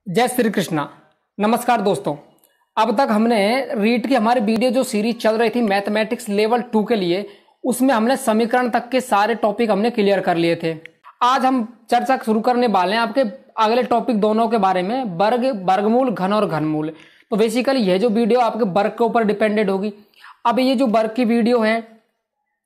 जय श्री कृष्णा। नमस्कार दोस्तों, अब तक हमने रीट की हमारी वीडियो जो सीरीज चल रही थी मैथमेटिक्स लेवल 2 के लिए, उसमें हमने समीकरण तक के सारे टॉपिक हमने क्लियर कर लिए थे। आज हम चर्चा शुरू करने वाले हैं आपके अगले टॉपिक दोनों के बारे में, वर्ग, वर्गमूल, घन और घनमूल। तो बेसिकली यह जो वीडियो आपके वर्ग के ऊपर डिपेंडेड होगी। अब ये जो वर्ग की वीडियो है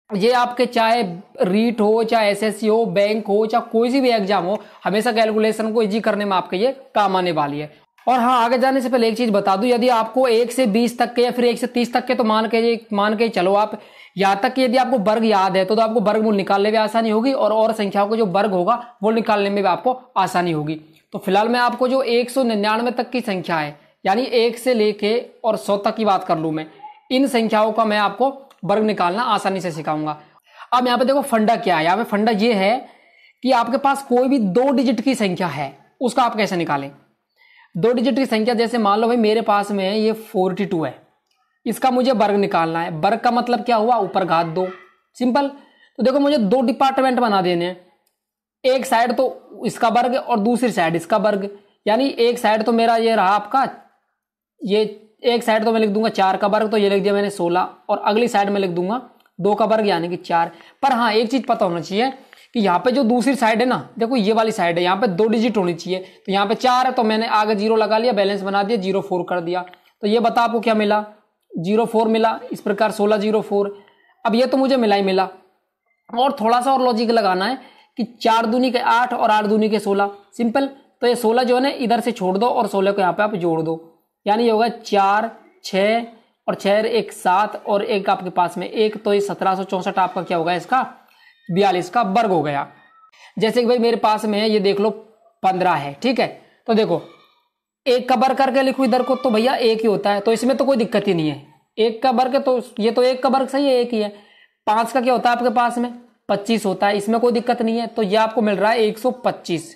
ये आपके चाहे रीट हो, चाहे एसएससी हो, बैंक हो, चाहे कोई सी भी एग्जाम हो, हमेशा कैलकुलेशन को इजी करने में आपके ये काम आने वाली है। और हाँ, आगे जाने से पहले एक चीज बता दूं, यदि आपको 1 से 20 तक के या फिर 1 से 30 तक के तो मान के चलो आप, यहाँ तक कि यदि आपको वर्ग याद है तो आपको वर्गमूल निकालने में आसानी होगी और संख्याओं को जो वर्ग होगा वो निकालने में भी आपको आसानी होगी। तो फिलहाल मैं आपको जो 199 तक की संख्या है, यानी 1 से लेके और 100 तक की बात कर लूं मैं, इन संख्याओं का मैं आपको वर्ग निकालना आसानी से सिखाऊंगा। अब यहाँ पे देखो फंडा क्या है। यहाँ पे फंडा ये है कि आपके पास कोई भी 2 डिजिट की संख्या है, उसका आप कैसे निकालें। 2 डिजिट की संख्या, जैसे मान लो भाई मेरे पास में है ये 42 है, इसका मुझे वर्ग निकालना है। वर्ग का मतलब क्या हुआ, ऊपर घात 2, सिंपल। तो देखो मुझे 2 डिपार्टमेंट बना देने हैं, एक साइड तो इसका वर्ग और दूसरी साइड इसका वर्ग। यानी एक साइड तो मेरा ये रहा आपका, ये एक साइड तो मैं लिख दूंगा 4 का वर्ग, तो ये लिख दिया मैंने 16, और अगली साइड में लिख दूंगा 2 का वर्ग यानी कि 4। पर हाँ, एक चीज पता होना चाहिए कि यहाँ पे जो दूसरी साइड है ना, देखो ये वाली साइड है, यहाँ पे 2 डिजिट होनी चाहिए। तो यहाँ पे 4 है तो मैंने आगे 0 लगा लिया, बैलेंस बना दिया, 04 कर दिया। तो ये बता आपको क्या मिला, 04 मिला। इस प्रकार 1604। अब ये तो मुझे मिला ही मिला, और थोड़ा सा और लॉजिक लगाना है कि 4 दूनी के 8 और 8 दूनी के 16, सिंपल। तो ये 16 जो है ना इधर से छोड़ दो और 16 को यहाँ पे आप जोड़ दो, यानी ये होगा 4, 6 और 6 एक 7 और एक आपके पास में 1, तो ये 1764 आपका क्या होगा, इसका 42 का वर्ग हो गया। जैसे कि भाई मेरे पास में है, ये देख लो 15 है, ठीक है। तो देखो 1 का वर्ग करके लिखो इधर को, तो भैया 1 ही होता है, तो इसमें तो कोई दिक्कत ही नहीं है। 1 का वर्ग तो ये तो 1 का वर्ग सही है, 1 ही है। 5 का क्या होता है आपके पास में, 25 होता है, इसमें कोई दिक्कत नहीं है। तो ये आपको मिल रहा है 125।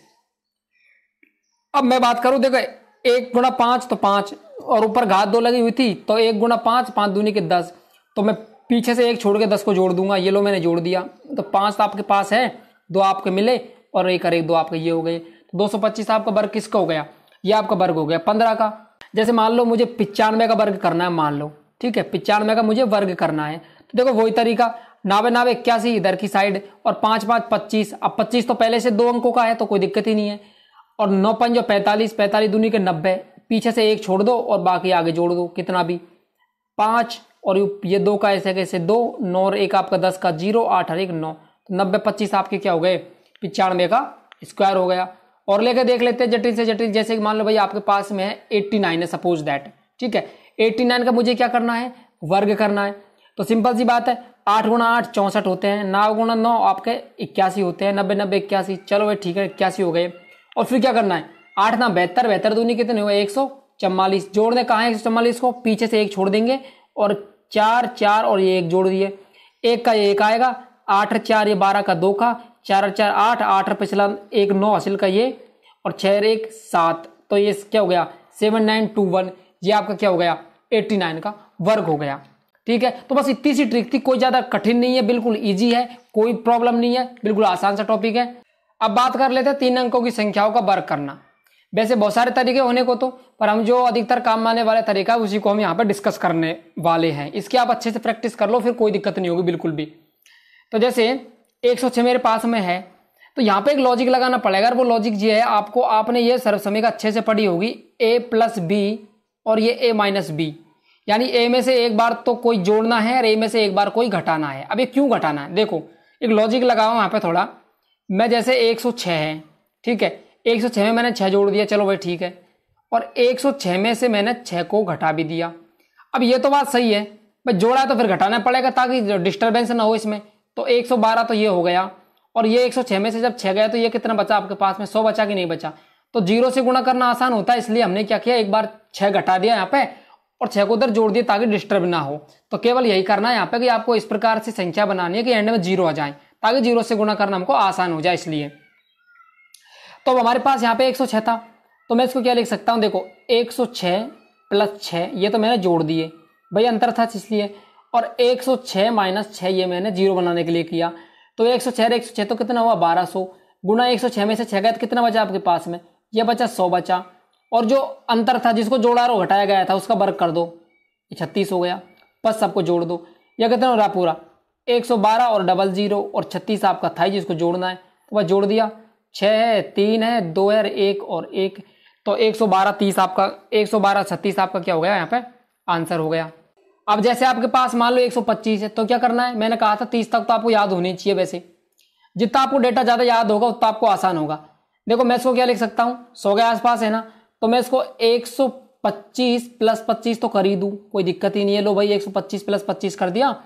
अब मैं बात करूं, देखो 1 गुणा 5 तो 5, और ऊपर घात 2 लगी हुई थी, तो 1 गुणा 5, 5 दूनी के 10, तो मैं पीछे से 1 छोड़ के 10 को जोड़ दूंगा। ये लो मैंने जोड़ दिया, तो 5 तो आपके पास है, 2 आपके मिले और 1 और 1 2 आपके ये हो गए। तो 225 आपका वर्ग किसका हो गया, ये आपका वर्ग हो गया 15 का। जैसे मान लो मुझे 95 का वर्ग करना है, मान लो, ठीक है, 95 का मुझे वर्ग करना है। तो देखो वही तरीका, 9 9 81 इधर की साइड, और 5 5 25। अब 25 तो पहले से 2 अंकों का है तो कोई दिक्कत ही नहीं है, और 9 5 45, 45 दूनी के 90, पीछे से 1 छोड़ दो और बाकी आगे जोड़ दो, कितना भी 5, और ये 2 का ऐसे कैसे 2, 9 और 1 आपका 10 का 0, 8 और 1 9, तो 90 25 आपके क्या हो गए, 95 का स्क्वायर हो गया। और लेके देख लेते हैं जटिल से जटिल, जैसे मान लो भाई आपके पास में है 89 है, सपोज दैट, ठीक है। 89 का मुझे क्या करना है, वर्ग करना है। तो सिंपल सी बात है, 8 गुणा 8 64 होते हैं, 9 गुणा 9 आपके 81 होते हैं, 90 90 81, चलो भाई ठीक है 81 हो गए। और फिर क्या करना है, 8 ना 72, 72 दूनी कितने हुए 144, जोड़ने कहाँ है 144 को, पीछे से 1 छोड़ देंगे और 4 4 और ये 1 जोड़ दिए, 1 का ये 1 आएगा, 8 4 ये 12 का 2 का, 4 4 8, 8 पिछला 1 9 हासिल का ये, और 6 1 7, तो ये क्या हो गया 7921। ये आपका क्या हो गया 89 का वर्ग हो गया, ठीक है। तो बस इतनी सी ट्रिक थी, कोई ज्यादा कठिन नहीं है, बिल्कुल इजी है, कोई प्रॉब्लम नहीं है, बिल्कुल आसान सा टॉपिक है। अब बात कर लेते हैं 3 अंकों की संख्याओं का वर्ग करना। वैसे बहुत सारे तरीके होने को तो, पर हम जो अधिकतर काम आने वाले तरीका है उसी को हम यहाँ पर डिस्कस करने वाले हैं। इसकी आप अच्छे से प्रैक्टिस कर लो, फिर कोई दिक्कत नहीं होगी बिल्कुल भी। तो जैसे 106 मेरे पास में है, तो यहाँ पे एक लॉजिक लगाना पड़ेगा। वो लॉजिक ये है, आपको आपने ये सर्वसमीकरण अच्छे से पढ़ी होगी, a प्लस बी और ये a माइनस बी, यानी a में से एक बार तो कोई जोड़ना है और a में से एक बार कोई घटाना है। अब ये क्यों घटाना है, देखो एक लॉजिक लगाओ यहाँ पे थोड़ा। मैं जैसे 106 है, ठीक है, 106 में मैंने 6 जोड़ दिया, चलो भाई ठीक है, और 106 में से मैंने 6 को घटा भी दिया। अब ये तो बात सही है, भाई जोड़ा है तो फिर घटाना पड़ेगा ताकि डिस्टर्बेंस ना हो इसमें। तो 112 तो ये हो गया, और ये 106 में से जब 6 गया तो ये कितना बचा आपके पास में, 100 बचा कि नहीं बचा। तो 0 से गुणा करना आसान होता है, इसलिए हमने क्या किया, एक बार 6 घटा दिया यहाँ पे और 6 को उधर जोड़ दिया ताकि डिस्टर्ब ना हो। तो केवल यही करना है यहाँ पे कि आपको इस प्रकार से संख्या बनानी है कि एंड में 0 आ जाए, ताकि 0 से गुणा करना हमको आसान हो जाए। इसलिए तो अब हमारे पास यहाँ पे 106 था, तो मैं इसको क्या लिख सकता हूँ, देखो 106 प्लस 6 ये तो मैंने जोड़ दिए, भाई अंतर था इसलिए, और 106 माइनस 6 ये मैंने 0 बनाने के लिए किया। तो 106 106 तो कितना हुआ 1200, गुणा 106 में से 6 गया तो कितना बचा आपके पास में, ये बचा 100 बचा, और जो अंतर था जिसको जोड़ा और घटाया गया था उसका वर्ग कर दो, 36 हो गया। बस सबको जोड़ दो। यह कितना हो रहा पूरा 112 और 00 और 36 आपका था जिसको जोड़ना है, तो बस जोड़ दिया। 6 है, 3 है, 2 है, 1 और 1, तो 112 30 आपका 112 36 आपका क्या हो गया यहाँ पे आंसर हो गया। अब जैसे आपके पास मान लो 125 है तो क्या करना है, मैंने कहा था 30 तक तो आपको याद होनी चाहिए। वैसे जितना आपको डेटा ज्यादा याद होगा उतना आपको आसान होगा। देखो मैं इसको क्या लिख सकता हूँ, 100 के आसपास है ना, तो मैं इसको 125 प्लस 25 तो कर ही दूं, कोई दिक्कत ही नहीं है। लो भाई 125 प्लस 25 कर दिया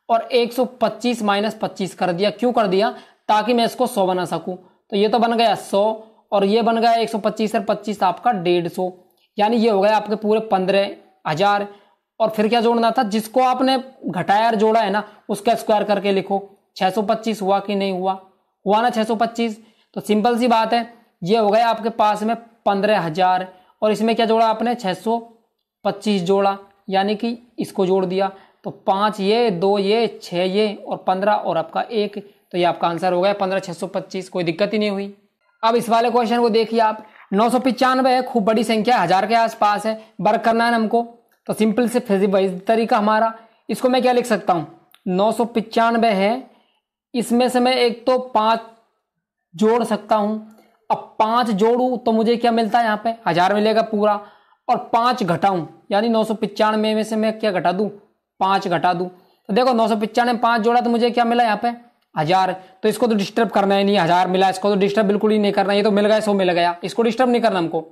और 125 माइनस 25 कर दिया। क्यों कर दिया, ताकि मैं इसको 100 बना सकूं। तो ये तो बन गया 100 और ये बन गया 125 और 25 आपका 150, यानी ये हो गया आपके पूरे 15,000। और फिर क्या जोड़ना था, जिसको आपने घटाया और जोड़ा है ना उसका स्क्वायर करके लिखो। 625 हुआ कि नहीं हुआ, हुआ ना 625, तो सिंपल सी बात है ये हो गया आपके पास में 15,000 और इसमें क्या जोड़ा आपने 625 जोड़ा, यानी कि इसको जोड़ दिया तो 5 ये 2 ये 6 ये और 15 और आपका 1, तो ये आपका आंसर हो गया 15,625। कोई दिक्कत ही नहीं हुई। अब इस वाले क्वेश्चन को देखिए आप, 995 है, खूब बड़ी संख्या, 1000 के आसपास है, वर्ग करना है हमको, तो सिंपल से फिजिकल तरीका हमारा, इसको मैं क्या लिख सकता हूं 995 है, इसमें से मैं एक तो 5 जोड़ सकता हूं। अब 5 जोड़ू तो मुझे क्या मिलता है यहाँ पे 1000 मिलेगा पूरा, और 5 घटाऊं यानी 995 में से मैं क्या घटा दूं 5 घटा दूं, तो देखो 995 में 5 जोड़ा तो मुझे क्या मिला यहाँ पे 1000। तो इसको तो डिस्टर्ब करना ही नहीं, 1000 मिला, इसको तो डिस्टर्ब बिल्कुल ही नहीं करना, ये तो मिल गया 100 मिल गया, इसको डिस्टर्ब नहीं करना हमको।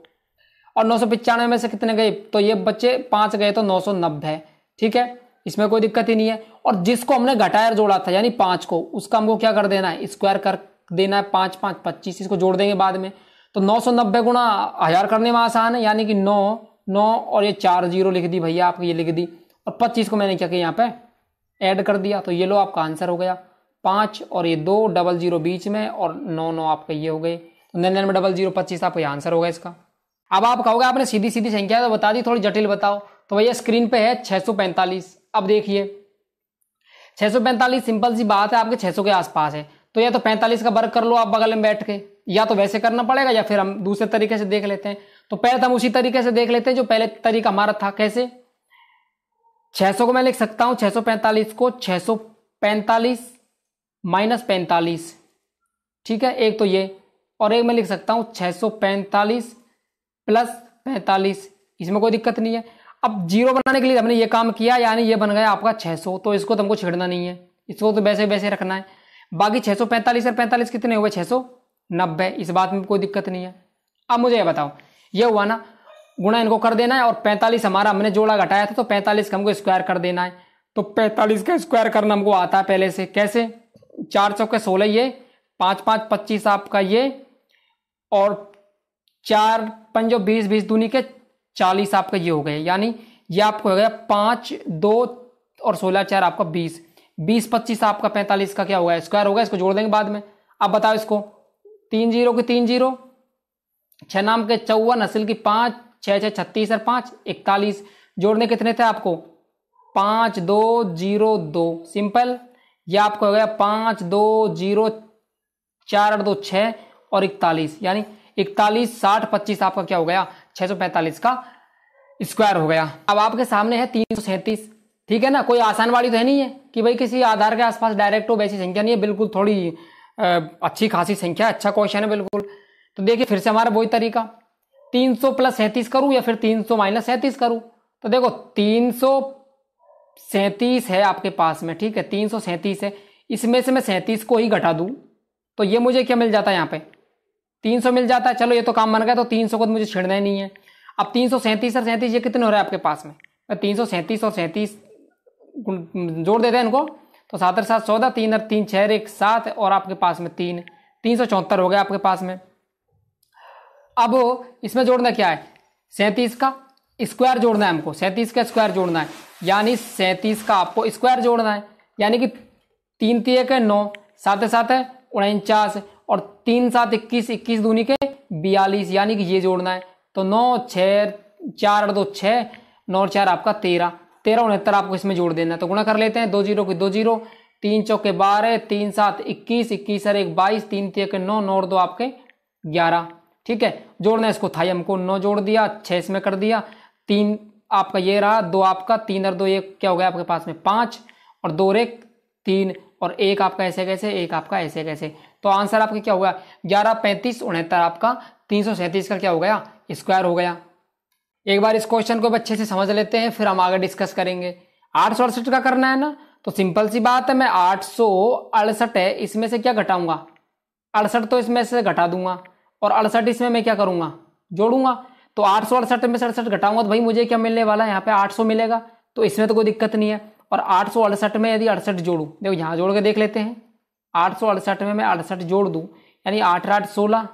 और 995 में से कितने गए, तो ये बच्चे 5 गए तो 990, ठीक है, इसमें कोई दिक्कत ही नहीं है। और जिसको हमने घटाया जोड़ा था यानी 5 को, उसका हमको क्या कर देना है स्क्वायर कर देना है, 5 5 25, इसको जोड़ देंगे बाद में। तो 990 गुणा 1000 करने में आसान है, यानी कि 9 9 और ये 4 0 लिख दी भैया आपको, ये लिख दी, और 25 को मैंने क्या किया यहाँ पे ऐड कर दिया, तो ये लो आपका आंसर हो गया 5 और ये 2 00 बीच में और 9 9 आपके ये हो गए, तो 99 00 25 आपका ये आंसर होगा इसका। अब आप कहोगे आपने सीधी सीधी संख्या तो बता दी, थोड़ी जटिल बताओ, तो भैया स्क्रीन पे है 645। अब देखिए 645 सिंपल सी बात है, आपके 600 के आसपास है, तो या तो 45 का वर्ग कर लो आप बगल में बैठ के, या तो वैसे करना पड़ेगा या फिर हम दूसरे तरीके से देख लेते हैं। तो पहले हम उसी तरीके से देख लेते हैं जो पहले तरीका हमारा था। कैसे, 600 को मैं लिख सकता हूं 645 को 645 माइनस 45, ठीक है, एक तो ये, और एक मैं लिख सकता हूं 645 प्लस 45, इसमें कोई दिक्कत नहीं है। अब जीरो बनाने के लिए हमने ये काम किया, यानी ये बन गया आपका 600, तो इसको तो हमको छेड़ना नहीं है, इसको तो वैसे वैसे रखना है। बाकी 645 और 45 कितने हुए 690, इस बात में कोई दिक्कत नहीं है। अब मुझे ये बताओ, ये हुआ ना, गुणा इनको कर देना है और 45 हमारा हमने जोड़ा घटाया था, तो 45 का हमको स्क्वायर कर देना है। तो 45 का स्क्वायर करना हमको आता है पहले से। कैसे, 4 चौके 16 ये, 5 5 25 आपका ये, और 4 पंजो 20 20 दूनी के 40 आपका ये हो गए, यानी ये आपको हो गया 5 2 और 16 4 आपका 20 20 25 आपका 45 का क्या होगा स्क्वायर होगा, इसको जोड़ देंगे बाद में। अब बताओ इसको, 3 0 के 3 0, 6 नाम के 54, असिल की 5 6 6 36 और 5 41, जोड़ने कितने थे आपको 5 2 0 2, सिंपल। ये आपको हो गया 5 2 0 4 8 2 6 और 41, यानी 41 60 25 आपका क्या हो गया 645 का स्क्वायर हो गया। अब आपके सामने है 337, ठीक है ना, कोई आसान वाली तो है नहीं है कि भाई किसी आधार के आसपास डायरेक्ट हो, वैसी संख्या नहीं है, बिल्कुल थोड़ी अच्छी खासी संख्या, अच्छा क्वेश्चन है बिल्कुल। तो देखिए फिर से हमारा वही तरीका, 300 प्लस 37 करूं या फिर 300 माइनस 37 करूं। तो देखो 337 है आपके पास में, ठीक है, 337 है, इसमें से मैं 37 को ही घटा दूं तो ये मुझे क्या मिल जाता है यहाँ पे 300 मिल जाता है। चलो ये तो काम बन गया, तो 300 को तो मुझे छेड़ना ही नहीं है। अब 337 और 37 ये कितने हो रहे हैं आपके पास में, 337 और 37 जोड़ देते हैं इनको, तो 7 और 7 14, 3 और 3 6 1 7 और आपके पास में 3 374 हो गया आपके पास में। अब इसमें जोड़ना क्या है 37 का स्क्वायर जोड़ना है हमको, 37 का स्क्वायर जोड़ना है, यानी 37 का आपको स्क्वायर जोड़ना है, यानी कि 3 3 1 9 7 7 है 49 और 3 7 21 21 दूनी के 42, यानी कि ये जोड़ना है। तो 9 6 4 2 6 9 4 आपका 13 13 69 आपको इसमें जोड़ देना है। तो गुणा कर लेते हैं, 2 0 की 2 0, 3 चौके 12, 3 7 21 21 और 1 22, 3 3 9 9 2 आपके 11, ठीक है, जोड़ना इसको था हमको, 9 जोड़ दिया, 6 इसमें कर दिया, 3 आपका ये रहा, 2 आपका, 3 और 2 ये क्या हो गया आपके पास में 5, और 2 और 1 3, और 1 आपका ऐसे कैसे, 1 आपका ऐसे कैसे। तो आंसर आपका क्या होगा 11 35 69 आपका 337 का क्या हो गया स्क्वायर हो गया। एक बार इस क्वेश्चन को अच्छे से समझ लेते हैं, फिर हम आगे डिस्कस करेंगे। 868 का करना है ना, तो सिंपल सी बात है, मैं 868 है इसमें से क्या घटाऊंगा 68, तो इसमें से घटा दूंगा, और 68 इसमें मैं क्या करूंगा जोड़ूंगा। तो 868 में 67 घटाऊंगा तो भाई मुझे क्या मिलने वाला है यहाँ पे 800 मिलेगा, तो इसमें तो कोई दिक्कत नहीं है। और 868 में यदि 68 जोड़ू, देखो यहाँ जोड़ के देख लेते हैं, 868 में मैं 68 जोड़ दूं, यानी 8 8 16,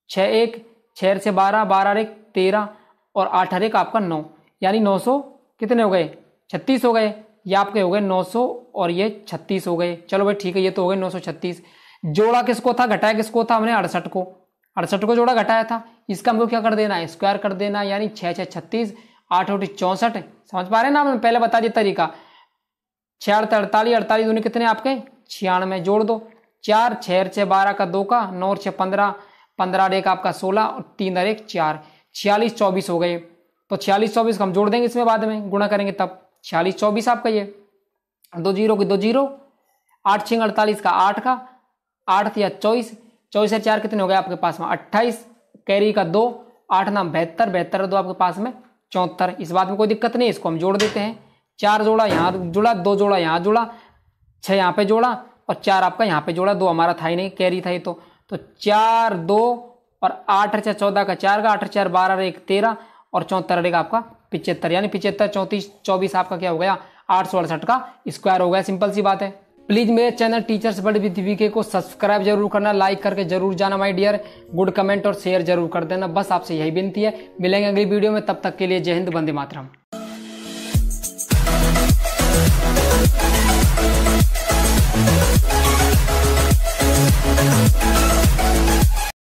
6 1 6 से 12, 12 1 13, और 8 1 आपका 9, यानी 900 कितने हो गए 36 हो गए। ये आपके हो गए 900 और ये 36 हो गए। चलो भाई ठीक है, ये तो हो गए 936। जोड़ा किसको था, घटाया किसको था, हमने 68 को जोड़ा घटाया था। इसका हमको क्या कर देना है स्क्वायर कर देना, यानी 6 6 36, 8 8 64। समझ पा रहे हैं ना, मैंने पहले बता दिया तरीका। 6 48, 48 दूनी कितने आपके 96, जोड़ दो, 4 6 6 12 का 2 का, 9 6 15, 15 1 आपका 16, और 3 और 1 4, 46 24 हो गए। तो 46 24 को हम जोड़ देंगे इसमें, बाद में गुणा करेंगे तब 46 24 आपका ये 2 0 की 2 0, 8 6 48 का 8 का 8 या 24, 24 से 4 कितने हो गए आपके पास में 28, कैरी का 2, 8 नाम 72, 72 2 आपके पास में 74। इस बात में कोई दिक्कत नहीं, इसको हम जोड़ देते हैं। 4 जोड़ा यहाँ जुड़ा, 2 जोड़ा यहाँ जुड़ा, 6 यहाँ पे जोड़ा, और 4 आपका यहाँ पे जोड़ा, 2 हमारा था ही नहीं, कैरी था ही। तो 4 2 और 8 4 14 का 4 का, 8 4 12 1 13, और 74 1 आपका 75, यानी 75 34 24 आपका क्या हो गया 868 का स्क्वायर हो गया। सिंपल सी बात है। प्लीज मेरे चैनल टीचर्स बड़े विद वीके को सब्सक्राइब जरूर करना, लाइक करके जरूर जाना माय डियर, गुड कमेंट और शेयर जरूर कर देना, बस आपसे यही विनती है। मिलेंगे अगली वीडियो में, तब तक के लिए जय हिंद, वंदे मातरम।